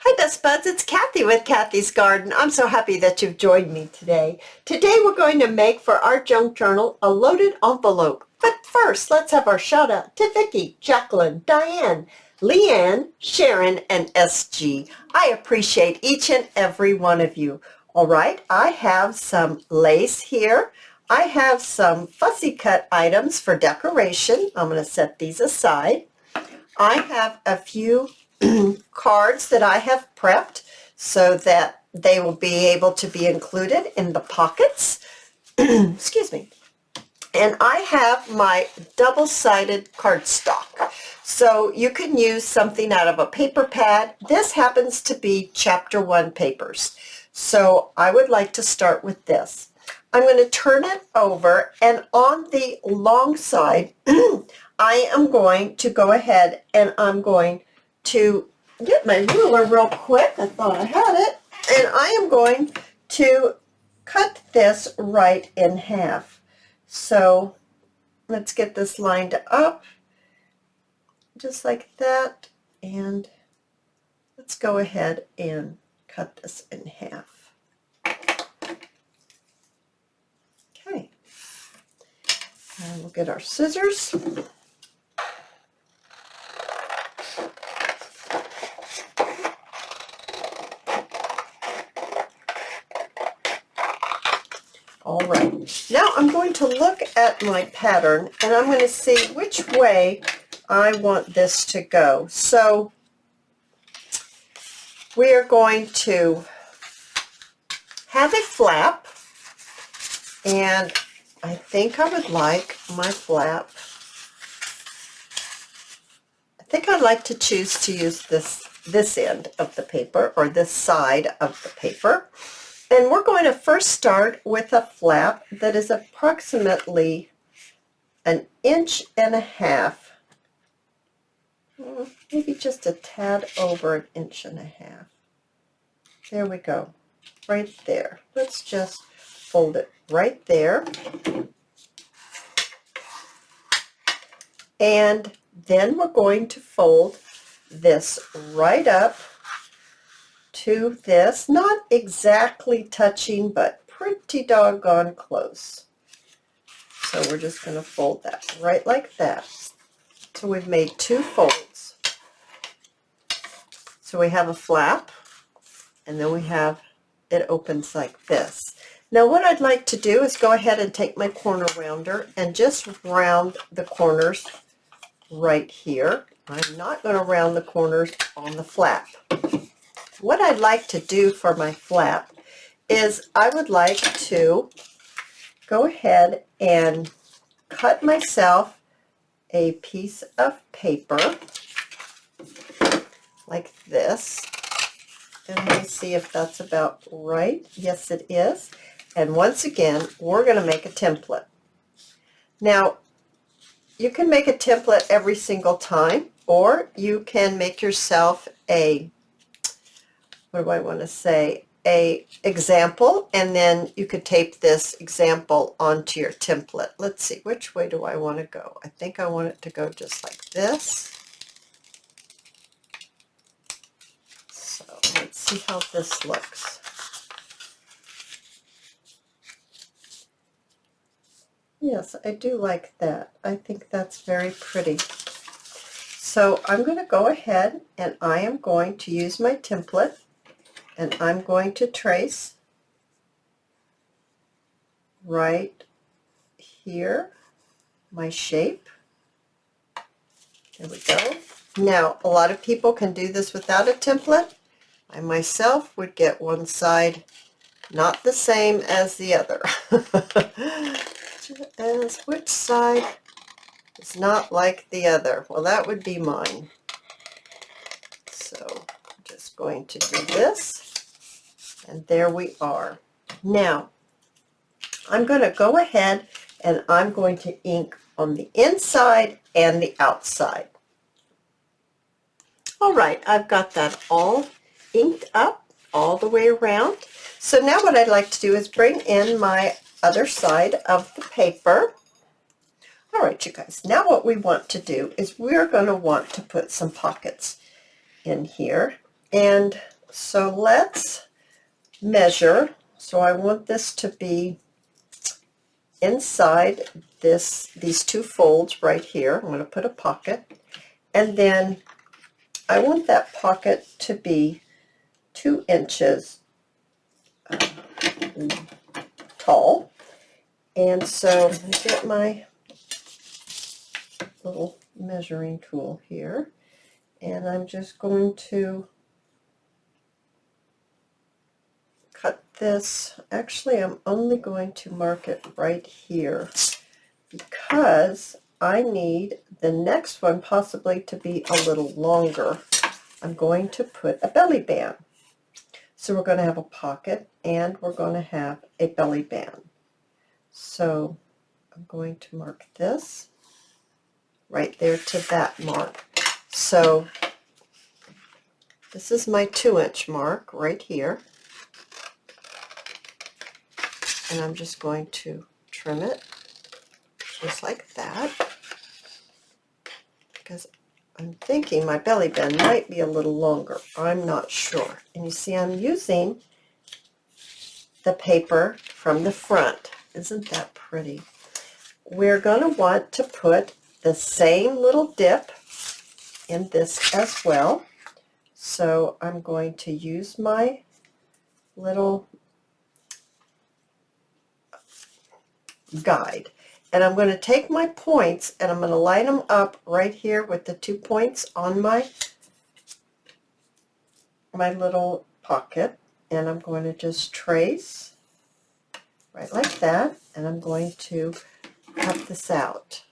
Hi Best Buds, it's Cathy with Cathy's Garden. I'm so happy that you've joined me today. Today we're going to make for our junk journal a loaded envelope. But first, let's have our shout out to Vicki, Jacqueline, Diane, Leanne, Sharon, and SG. I appreciate each and every one of you. All right, I have some lace here. I have some fussy cut items for decoration. I'm going to set these aside. I have a few cards that I have prepped so that they will be able to be included in the pockets. Excuse me. And I have my double-sided cardstock. So you can use something out of a paper pad. This happens to be Chapter 1 papers. So I would like to start with this. I'm going to turn it over, and on the long side, I am going to go ahead and I'm going to get my ruler real quick. I thought I had it. And I am going to cut this right in half. So let's get this lined up just like that. And let's go ahead and cut this in half. Okay. And we'll get our scissors. All right, now I'm going to look at my pattern and I'm going to see which way I want this to go. So we are going to have a flap, and I think I would like my flap. I think I'd like to choose to use this end of the paper, or this side of the paper. And we're going to first start with a flap that is approximately 1.5 inches, maybe just a tad over 1.5 inches. There we go, right there. Let's just fold it right there. And then we're going to fold this right up to this, not exactly touching, but pretty doggone close. So we're just going to fold that right like that. So we've made 2 folds. So we have a flap, and then we have it opens like this. Now what I'd like to do is go ahead and take my corner rounder and just round the corners right here. I'm not going to round the corners on the flap. What I'd like to do for my flap is I would like to go ahead and cut myself a piece of paper like this. And let me see if that's about right. Yes, it is. And once again, we're going to make a template. Now, you can make a template every single time, or you can make yourself a, what do I want to say, a example, and then you could tape this example onto your template. Let's see, which way do I want to go? I think I want it to go just like this. So let's see how this looks. Yes, I do like that. I think that's very pretty. So I'm going to go ahead and I am going to use my template, and I'm going to trace right here my shape. There we go. Now, a lot of people can do this without a template. I myself would get one side not the same as the other. As which side is not like the other? Well, that would be mine. So I'm just going to do this, and there we are. Now I'm going to go ahead and I'm going to ink on the inside and the outside. All right, I've got that all inked up all the way around. So now what I'd like to do is bring in my other side of the paper. All right, you guys, now what we want to do is we're going to want to put some pockets in here. And So let's measure. So I want this to be inside these two folds right here. I'm going to put a pocket, and then I want that pocket to be 2 inches tall. And so I get my little measuring tool here, and I'm just going to cut this. Actually, I'm only going to mark it right here because I need the next one possibly to be a little longer. I'm going to put a belly band. So we're going to have a pocket and we're going to have a belly band. So I'm going to mark this right there to that mark. So this is my 2-inch mark right here. And I'm just going to trim it just like that, because I'm thinking my belly band might be a little longer. I'm not sure. And you see I'm using the paper from the front. Isn't that pretty? We're going to want to put the same little dip in this as well. So I'm going to use my little guide, and I'm going to take my points and I'm going to line them up right here with the 2 points on my little pocket, and I'm going to just trace right like that, and I'm going to cut this out.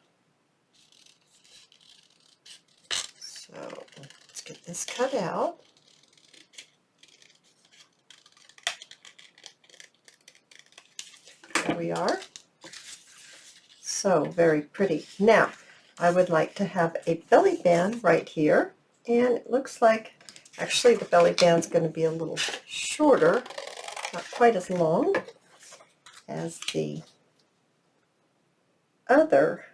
So let's get this cut out. There we are. So very pretty. Now I would like to have a belly band right here, and it looks like actually the belly band's going to be a little shorter, not quite as long as the other,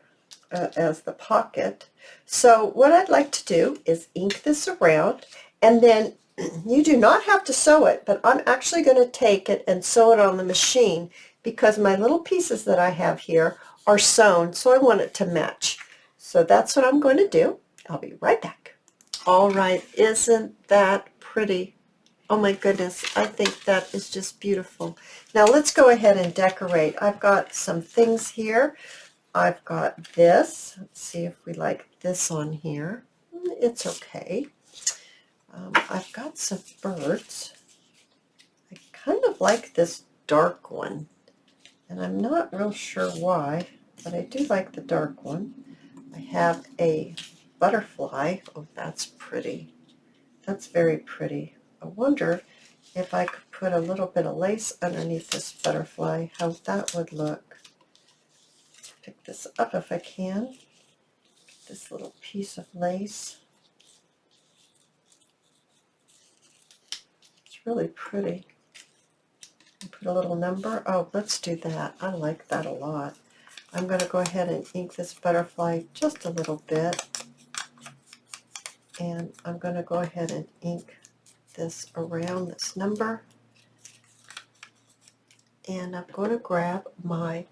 as the pocket. So what I'd like to do is ink this around, and then you do not have to sew it, but I'm actually going to take it and sew it on the machine because my little pieces that I have here are sewn, so I want it to match. So that's what I'm going to do. I'll be right back. All right, isn't that pretty? Oh my goodness, I think that is just beautiful. Now let's go ahead and decorate. I've got some things here. I've got this. Let's see if we like this on here. It's okay. I've got some birds. I kind of like this dark one, and I'm not real sure why, but I do like the dark one. I have a butterfly. Oh, that's pretty. That's very pretty. I wonder if I could put a little bit of lace underneath this butterfly, how that would look. Pick this up if I can. This little piece of lace. It's really pretty. Put a little number. Oh, let's do that. I like that a lot. I'm going to go ahead and ink this butterfly just a little bit. And I'm going to go ahead and ink this around this number. And I'm going to grab my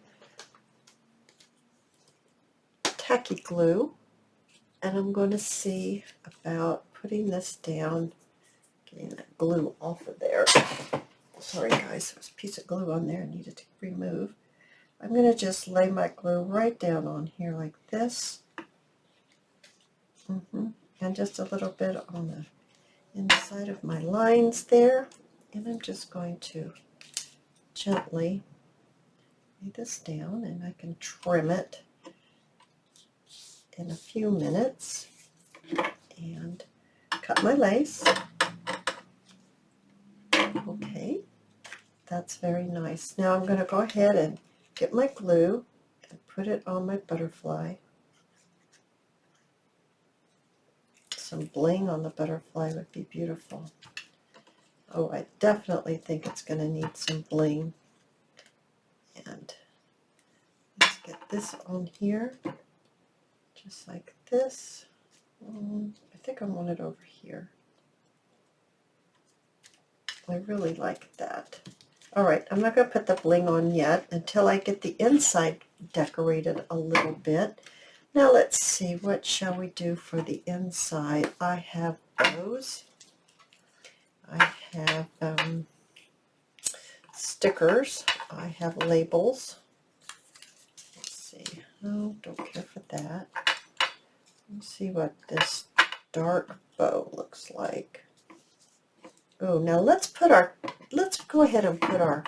tacky glue, and I'm going to see about putting this down, getting that glue off of there. Sorry guys, there was a piece of glue on there I needed to remove. I'm going to just lay my glue right down on here like this. And just a little bit on the inside of my lines there. And I'm just going to gently lay this down, and I can trim it in a few minutes and cut my lace. Okay, that's very nice. Now I'm going to go ahead and get my glue and put it on my butterfly. Some bling on the butterfly would be beautiful. Oh, I definitely think it's going to need some bling. And let's get this on here, just like this. I think I want it over here. I really like that. All right, I'm not going to put the bling on yet until I get the inside decorated a little bit. Now let's see, what shall we do for the inside? I have bows. I have stickers. I have labels. Let's see. Oh, don't care for that. Let's see what this dark bow looks like. Oh, now let's go ahead and put our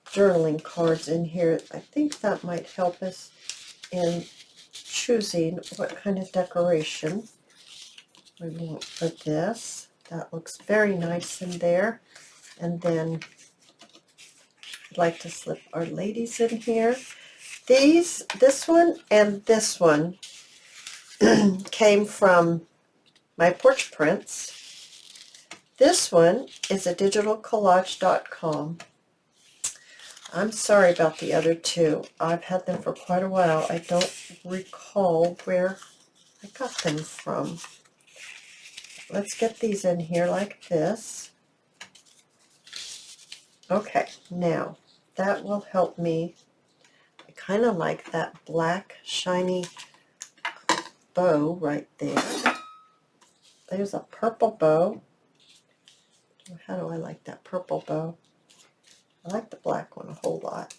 journaling cards in here. I think that might help us in choosing what kind of decoration we want for this. That looks very nice in there. And then I'd like to slip our ladies in here. This one and this one came from my porch prints. This one is a digitalcollage.com. I'm sorry about the other two. I've had them for quite a while. I don't recall where I got them from. Let's get these in here like this. Okay, now that will help me. I kind of like that black shiny bow right there. There's a purple bow. How do I like that purple bow? I like the black one a whole lot.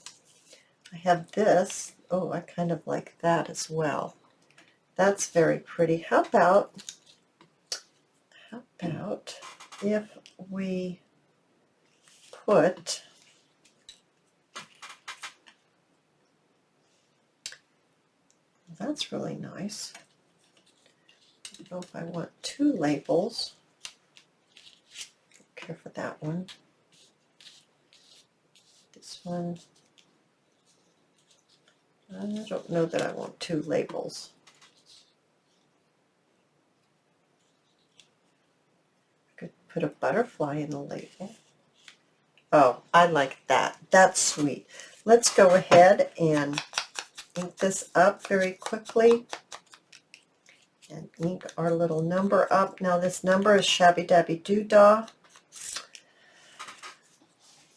I have this. Oh, I kind of like that as well. That's very pretty. How about if we put that's really nice. I don't know if I want two labels. Don't care for that one. This one, I don't know that I want two labels. I could put a butterfly in the label. Oh, I like that. That's sweet. Let's go ahead and ink this up very quickly and ink our little number up. Now this number is Shabby Dabby Doodah.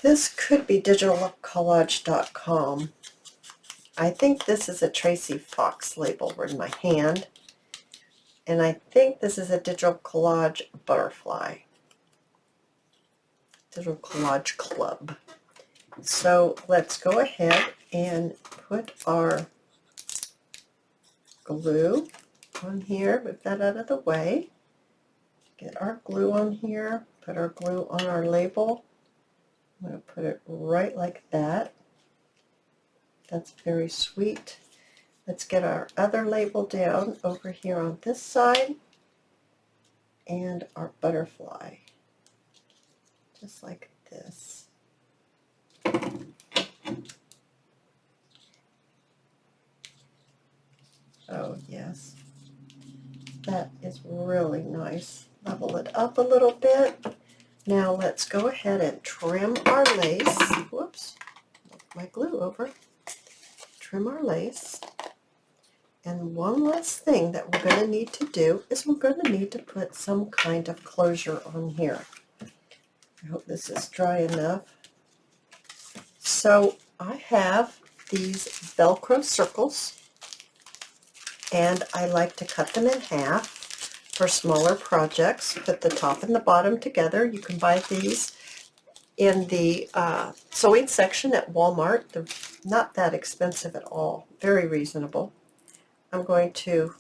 This could be digitalcollage.com. I think this is a Tracy Fox label in my hand. And I think this is a Digital Collage Butterfly. Digital Collage Club. So let's go ahead and put our glue on here. Move that out of the way. Get our glue on here. Put our glue on our label. I'm going to put it right like that. That's very sweet. Let's get our other label down over here on this side and our butterfly, just like this. Oh yes, that is really nice. Level it up a little bit. Now let's go ahead and trim our lace. Whoops, knocked my glue over. Trim our lace. And one last thing that we're going to need to do is we're going to need to put some kind of closure on here. I hope this is dry enough. So I have these Velcro circles, and I like to cut them in half for smaller projects. Put the top and the bottom together. You can buy these in the sewing section at Walmart. They're not that expensive at all. Very reasonable. I'm going to,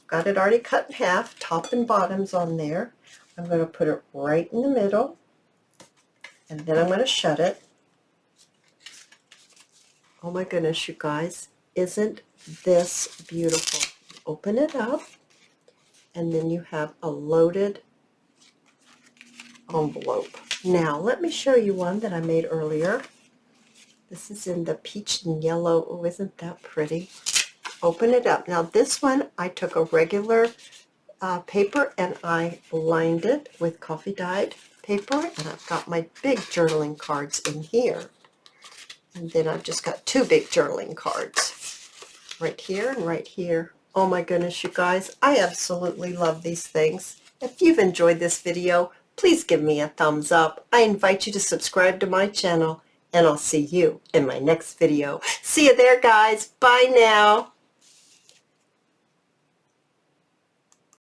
got it already cut in half, top and bottoms on there. I'm going to put it right in the middle, and then I'm going to shut it. Oh my goodness, you guys, isn't this beautiful? Open it up, and then you have a loaded envelope. Now, let me show you one that I made earlier. This is in the peach and yellow. Oh, isn't that pretty? Open it up. Now this one, I took a regular paper and I lined it with coffee dyed paper, and I've got my big journaling cards in here. And then I've just got two big journaling cards right here and right here. Oh my goodness, you guys, I absolutely love these things. If you've enjoyed this video, please give me a thumbs up. I invite you to subscribe to my channel, and I'll see you in my next video. See you there, guys. Bye now.